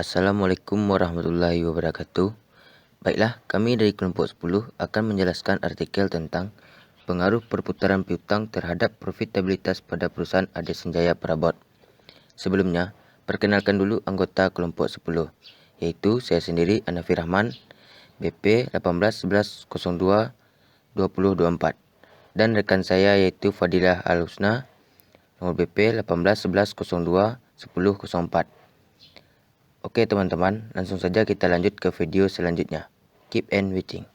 Assalamualaikum warahmatullahi wabarakatuh. Baiklah, kami dari kelompok 10 akan menjelaskan artikel tentang pengaruh perputaran piutang terhadap profitabilitas pada perusahaan Ade Senjaya Prabot. Sebelumnya, perkenalkan dulu anggota kelompok 10, yaitu saya sendiri Anafi Rahman, BP 181102 2024, dan rekan saya yaitu Fadilah Al-Husna, nomor BP 181102 1004. Oke teman-teman, langsung saja kita lanjut ke video selanjutnya. Keep and watching.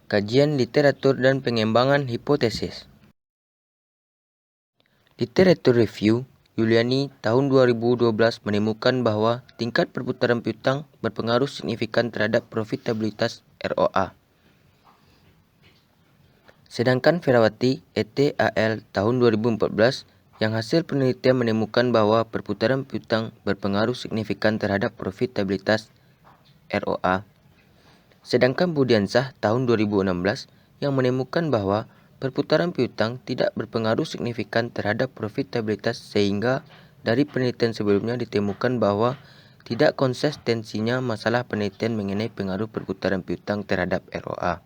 Kajian literatur dan pengembangan hipotesis. Literatur Review Yuliani tahun 2012 menemukan bahwa tingkat perputaran piutang berpengaruh signifikan terhadap profitabilitas ROA. Sedangkan Ferawati et al. Tahun 2014 yang hasil penelitian menemukan bahwa perputaran piutang berpengaruh signifikan terhadap profitabilitas ROA. Sedangkan Budiansah tahun 2016 yang menemukan bahwa perputaran piutang tidak berpengaruh signifikan terhadap profitabilitas, sehingga dari penelitian sebelumnya ditemukan bahwa tidak konsistensinya masalah penelitian mengenai pengaruh perputaran piutang terhadap ROA.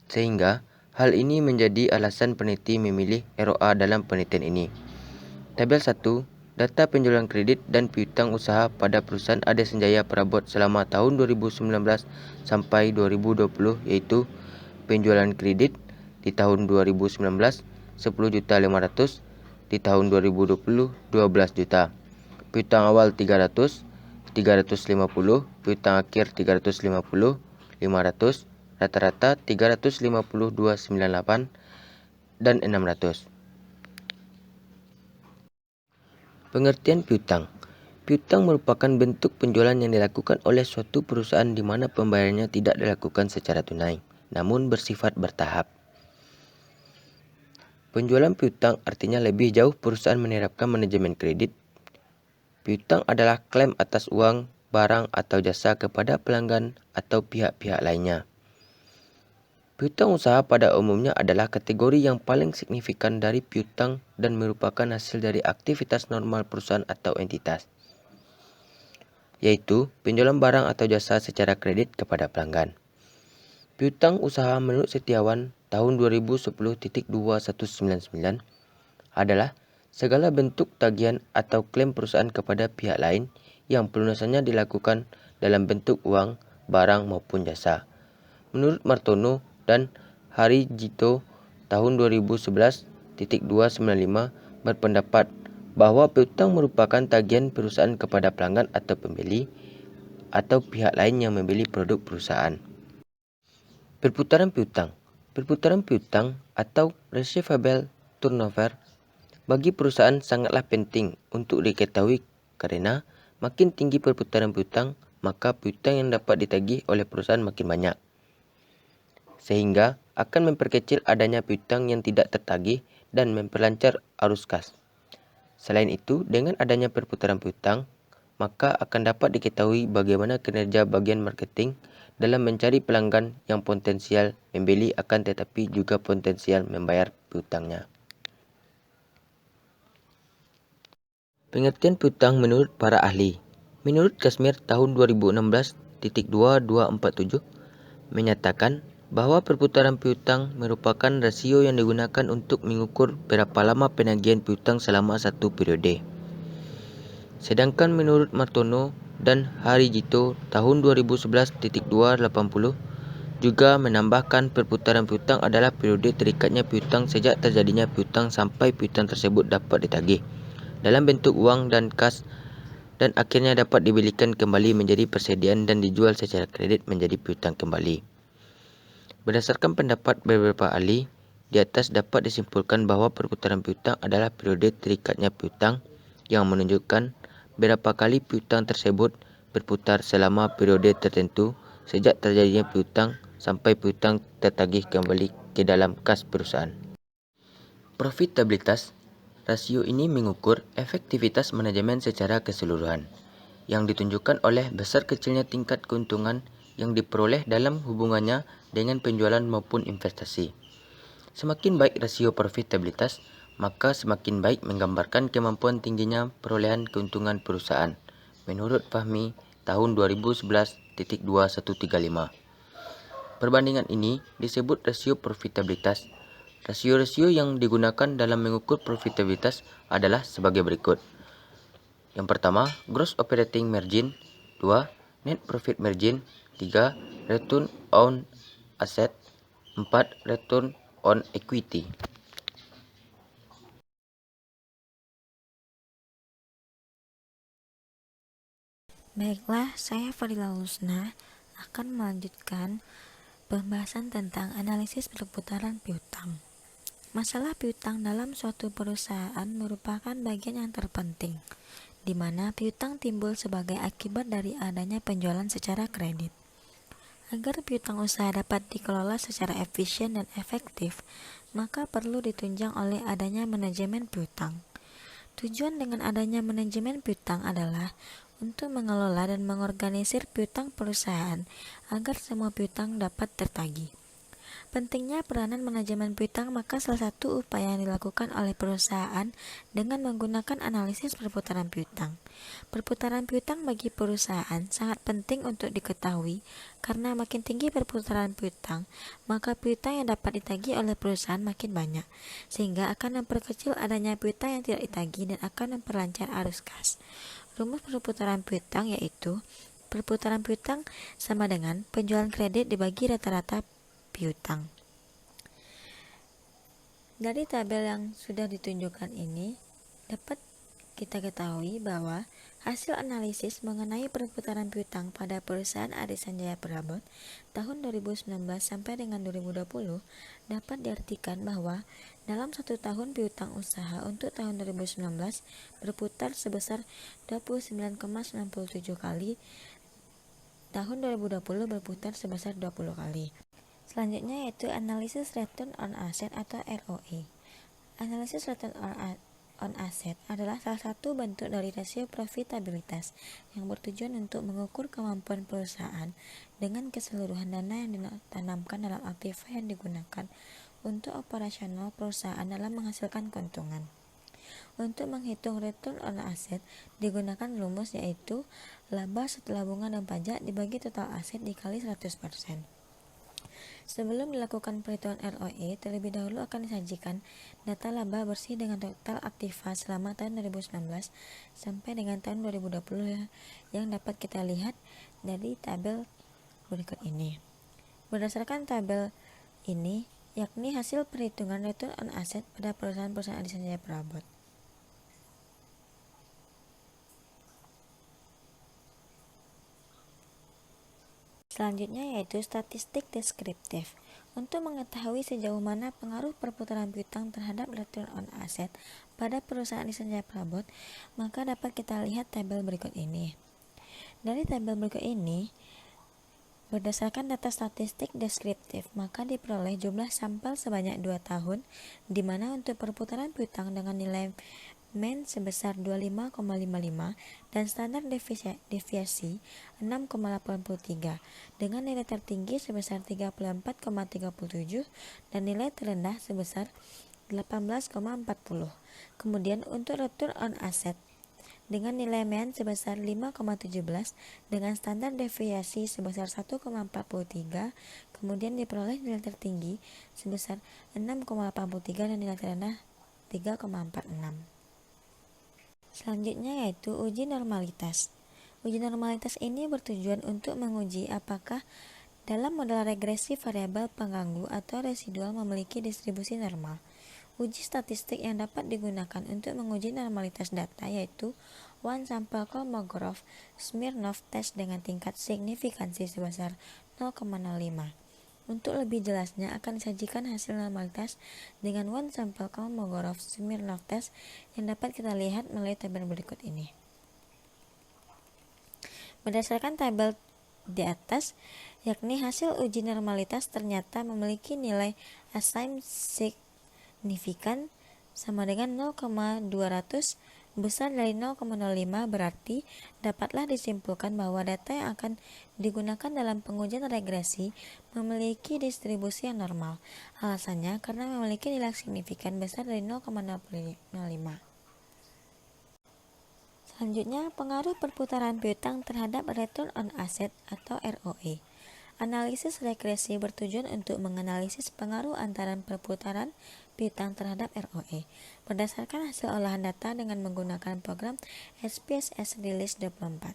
Sehingga hal ini menjadi alasan peneliti memilih ROA dalam penelitian ini. Tabel 1, data penjualan kredit dan piutang usaha pada perusahaan Ade Senjaya Prabot selama tahun 2019 sampai 2020, yaitu penjualan kredit di tahun 2019 10.500.000, di tahun 2020 12 juta. Piutang awal 300, 350, piutang akhir 350, 500, rata-rata 352,98 dan 600. Pengertian piutang. Piutang merupakan bentuk penjualan yang dilakukan oleh suatu perusahaan di mana pembayarannya tidak dilakukan secara tunai, namun bersifat bertahap. Penjualan piutang artinya lebih jauh perusahaan menerapkan manajemen kredit. Piutang adalah klaim atas uang, barang atau jasa kepada pelanggan atau pihak-pihak lainnya. Piutang usaha pada umumnya adalah kategori yang paling signifikan dari piutang dan merupakan hasil dari aktivitas normal perusahaan atau entitas, yaitu penjualan barang atau jasa secara kredit kepada pelanggan. Piutang usaha menurut Setiawan tahun 2010.2199 adalah segala bentuk tagihan atau klaim perusahaan kepada pihak lain yang pelunasannya dilakukan dalam bentuk uang, barang maupun jasa. Menurut Martono dan Harijito tahun 2011.295 berpendapat bahwa piutang merupakan tagihan perusahaan kepada pelanggan atau pembeli atau pihak lain yang membeli produk perusahaan. Perputaran piutang. Perputaran piutang atau receivable turnover bagi perusahaan sangatlah penting untuk diketahui, karena makin tinggi perputaran piutang, maka piutang yang dapat ditagih oleh perusahaan makin banyak, sehingga akan memperkecil adanya piutang yang tidak tertagih dan memperlancar arus kas. Selain itu, dengan adanya perputaran piutang, maka akan dapat diketahui bagaimana kinerja bagian marketing dalam mencari pelanggan yang potensial membeli akan tetapi juga potensial membayar piutangnya. Pengertian piutang menurut para ahli. Menurut Kashmir tahun 2016.2247 menyatakan bahwa perputaran piutang merupakan rasio yang digunakan untuk mengukur berapa lama penagihan piutang selama satu periode. Sedangkan menurut Martono dan Harijito tahun 2011.280 juga menambahkan perputaran piutang adalah periode terikatnya piutang sejak terjadinya piutang sampai piutang tersebut dapat ditagih dalam bentuk uang dan kas, dan akhirnya dapat dibelikan kembali menjadi persediaan dan dijual secara kredit menjadi piutang kembali. Berdasarkan pendapat beberapa ahli, di atas dapat disimpulkan bahwa perputaran piutang adalah periode terikatnya piutang yang menunjukkan berapa kali piutang tersebut berputar selama periode tertentu sejak terjadinya piutang sampai piutang tertagih kembali ke dalam kas perusahaan. Profitabilitas. Rasio ini mengukur efektivitas manajemen secara keseluruhan, yang ditunjukkan oleh besar kecilnya tingkat keuntungan yang diperoleh dalam hubungannya dengan penjualan maupun investasi. Semakin baik rasio profitabilitas, maka semakin baik menggambarkan kemampuan tingginya perolehan keuntungan perusahaan, menurut Fahmi tahun 2011.2135. Perbandingan ini disebut rasio profitabilitas. Rasio-rasio yang digunakan dalam mengukur profitabilitas adalah sebagai berikut. Yang pertama, gross operating margin. 2, net profit margin. 3, return on asset. 4, return on equity. Baiklah, saya Fadila Lusna akan melanjutkan pembahasan tentang analisis perputaran piutang. Masalah piutang dalam suatu perusahaan merupakan bagian yang terpenting, di mana piutang timbul sebagai akibat dari adanya penjualan secara kredit. Agar piutang usaha dapat dikelola secara efisien dan efektif, maka perlu ditunjang oleh adanya manajemen piutang. Tujuan dengan adanya manajemen piutang adalah untuk mengelola dan mengorganisir piutang perusahaan agar semua piutang dapat tertagih. Pentingnya peranan manajemen piutang, maka salah satu upaya yang dilakukan oleh perusahaan dengan menggunakan analisis perputaran piutang. Perputaran piutang bagi perusahaan sangat penting untuk diketahui karena makin tinggi perputaran piutang, maka piutang yang dapat ditagih oleh perusahaan makin banyak, sehingga akan memperkecil adanya piutang yang tidak ditagih dan akan memperlancar arus kas. Rumus perputaran piutang yaitu perputaran piutang sama dengan penjualan kredit dibagi rata-rata piutang. Dari tabel yang sudah ditunjukkan ini, dapat kita ketahui bahwa hasil analisis mengenai perputaran piutang pada perusahaan Arisan Jaya Prabot tahun 2019 sampai dengan 2020 dapat diartikan bahwa dalam satu tahun piutang usaha untuk tahun 2019 berputar sebesar 29,97 kali, tahun 2020 berputar sebesar 20 kali. Selanjutnya yaitu analisis return on asset atau ROE. Analisis return on asset adalah salah satu bentuk dari rasio profitabilitas yang bertujuan untuk mengukur kemampuan perusahaan dengan keseluruhan dana yang ditanamkan dalam aktiva yang digunakan untuk operasional perusahaan dalam menghasilkan keuntungan. Untuk menghitung return on asset digunakan rumus yaitu laba setelah bunga dan pajak dibagi total aset dikali 100%. Sebelum dilakukan perhitungan ROE, terlebih dahulu akan disajikan data laba bersih dengan total aktiva selama tahun 2019 sampai dengan tahun 2020 yang dapat kita lihat dari tabel berikut ini. Berdasarkan tabel ini, yakni hasil perhitungan return on asset pada perusahaan-perusahaan Arisan Jaya Prabot. Selanjutnya yaitu statistik deskriptif. Untuk mengetahui sejauh mana pengaruh perputaran piutang terhadap return on asset pada perusahaan Arisan Jaya Prabot, maka dapat kita lihat tabel berikut ini. Dari tabel berikut ini, berdasarkan data statistik deskriptif, maka diperoleh jumlah sampel sebanyak 2 tahun, di mana untuk perputaran piutang dengan nilai MEN sebesar 25,55 dan standar deviasi 6,83 dengan nilai tertinggi sebesar 34,37 dan nilai terendah sebesar 18,40. Kemudian untuk return on asset dengan nilai MEN sebesar 5,17 dengan standar deviasi sebesar 1,43, kemudian diperoleh nilai tertinggi sebesar 6,83 dan nilai terendah 3,46. Selanjutnya yaitu uji normalitas. Uji normalitas ini bertujuan untuk menguji apakah dalam model regresi variabel pengganggu atau residual memiliki distribusi normal. Uji statistik yang dapat digunakan untuk menguji normalitas data yaitu one sample Kolmogorov-Smirnov test dengan tingkat signifikansi sebesar 0,05. Untuk lebih jelasnya akan disajikan hasil normalitas dengan one sample Kolmogorov-Smirnov test yang dapat kita lihat melalui tabel berikut ini. Berdasarkan tabel di atas, yakni hasil uji normalitas ternyata memiliki nilai assign signifikan sama dengan 0,200 besar dari 0,05 berarti dapatlah disimpulkan bahwa data yang akan digunakan dalam pengujian regresi memiliki distribusi yang normal. Alasannya karena memiliki nilai signifikan besar dari 0,05. Selanjutnya, pengaruh perputaran piutang terhadap return on asset atau ROE. Analisis regresi bertujuan untuk menganalisis pengaruh antara perputaran piutang terhadap ROE berdasarkan hasil olahan data dengan menggunakan program SPSS Release 24.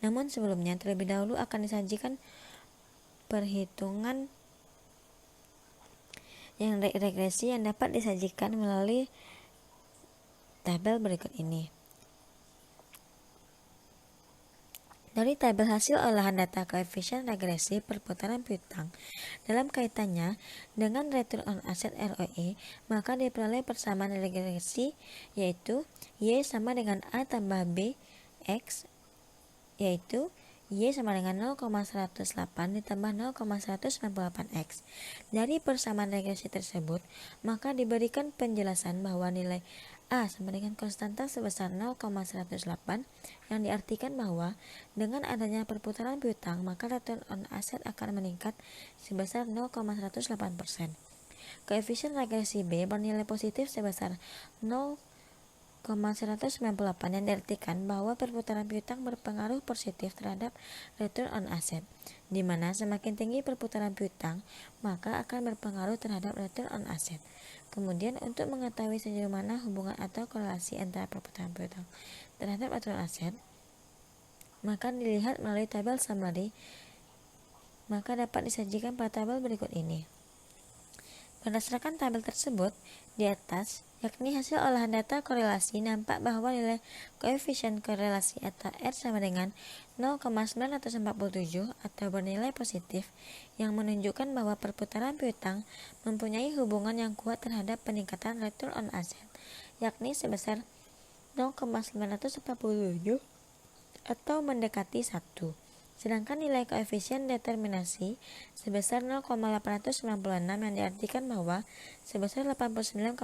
Namun sebelumnya, terlebih dahulu akan disajikan perhitungan yang regresi yang dapat disajikan melalui tabel berikut ini. Dari tabel hasil olahan data koefisien regresi perputaran piutang dalam kaitannya dengan return on asset ROE, maka diperoleh persamaan regresi yaitu Y sama dengan A tambah B X, yaitu Y sama dengan 0,108 ditambah 0,198X. Dari persamaan regresi tersebut, maka diberikan penjelasan bahwa nilai A sama dengan konstanta sebesar 0,108 yang diartikan bahwa dengan adanya perputaran piutang maka return on asset akan meningkat sebesar 0,108%. Koefisien regresi B bernilai positif sebesar 0,198 yang diartikan bahwa perputaran piutang berpengaruh positif terhadap return on asset, di mana semakin tinggi perputaran piutang maka akan berpengaruh terhadap return on asset. Kemudian untuk mengetahui sejauh mana hubungan atau korelasi antara perputaran piutang terhadap return on asset, maka dilihat melalui tabel summary, maka dapat disajikan pada tabel berikut ini. Berdasarkan tabel tersebut di atas, yakni hasil olahan data korelasi, nampak bahwa nilai koefisien korelasi atau R sama dengan 0,947 atau bernilai positif, yang menunjukkan bahwa perputaran piutang mempunyai hubungan yang kuat terhadap peningkatan return on asset, yakni sebesar 0,947 atau mendekati 1. Sedangkan nilai koefisien determinasi sebesar 0,896 yang diartikan bahwa sebesar 89,6%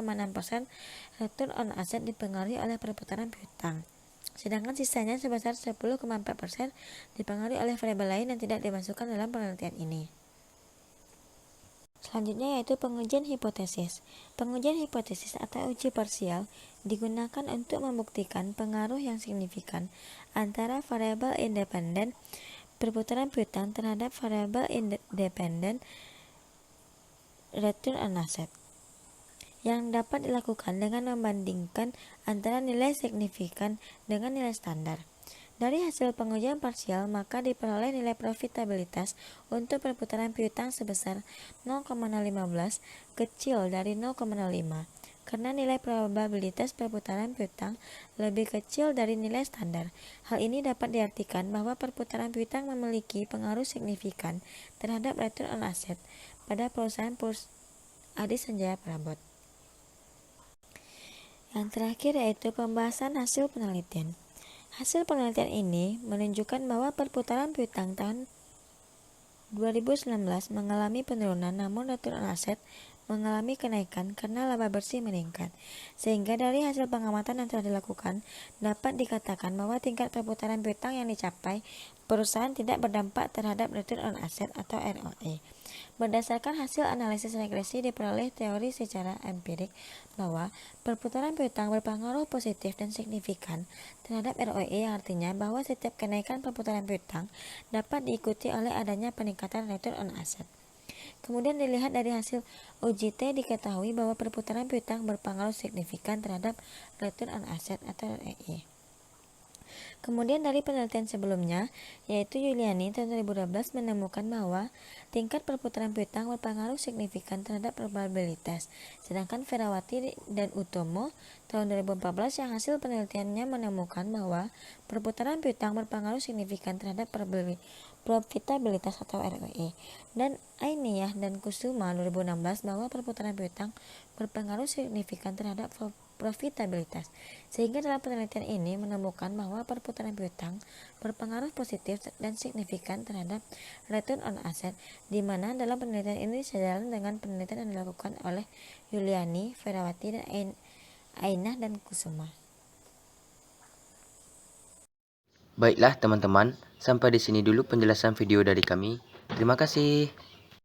return on asset dipengaruhi oleh perputaran piutang. Sedangkan sisanya sebesar 10,4% dipengaruhi oleh variabel lain yang tidak dimasukkan dalam penelitian ini. Selanjutnya yaitu pengujian hipotesis. Pengujian hipotesis atau uji parsial digunakan untuk membuktikan pengaruh yang signifikan antara variabel independen perputaran piutang terhadap variabel independen return on asset, yang dapat dilakukan dengan membandingkan antara nilai signifikan dengan nilai standar. Dari hasil pengujian parsial, maka diperoleh nilai profitabilitas untuk perputaran piutang sebesar 0,015 kecil dari 0,05, karena nilai probabilitas perputaran piutang lebih kecil dari nilai standar. Hal ini dapat diartikan bahwa perputaran piutang memiliki pengaruh signifikan terhadap return on asset pada perusahaan Adi Sanjaya Prabot. Yang terakhir yaitu pembahasan hasil penelitian. Hasil penelitian ini menunjukkan bahwa perputaran piutang tahun 2019 mengalami penurunan, namun return on asset mengalami kenaikan karena laba bersih meningkat. Sehingga dari hasil pengamatan yang telah dilakukan, dapat dikatakan bahwa tingkat perputaran piutang yang dicapai perusahaan tidak berdampak terhadap return on asset atau ROE. Berdasarkan hasil analisis regresi diperoleh teori secara empirik bahwa perputaran piutang berpengaruh positif dan signifikan terhadap ROE, yang artinya bahwa setiap kenaikan perputaran piutang dapat diikuti oleh adanya peningkatan return on asset. Kemudian dilihat dari hasil uji T diketahui bahwa perputaran piutang berpengaruh signifikan terhadap return on asset atau ROE. Kemudian dari penelitian sebelumnya, yaitu Yuliani tahun 2012 menemukan bahwa tingkat perputaran piutang berpengaruh signifikan terhadap probabilitas. Sedangkan Ferawati dan Utomo tahun 2014 yang hasil penelitiannya menemukan bahwa perputaran piutang berpengaruh signifikan terhadap profitabilitas atau ROE. Dan Ainiyah dan Kusuma 2016 bahwa perputaran piutang berpengaruh signifikan terhadap profitabilitas. Sehingga dalam penelitian ini menemukan bahwa perputaran piutang berpengaruh positif dan signifikan terhadap return on asset, di mana dalam penelitian ini sejalan dengan penelitian yang dilakukan oleh Yuliani, Ferawati, dan Ainah dan Kusuma. Baiklah teman-teman, sampai di sini dulu penjelasan video dari kami. Terima kasih.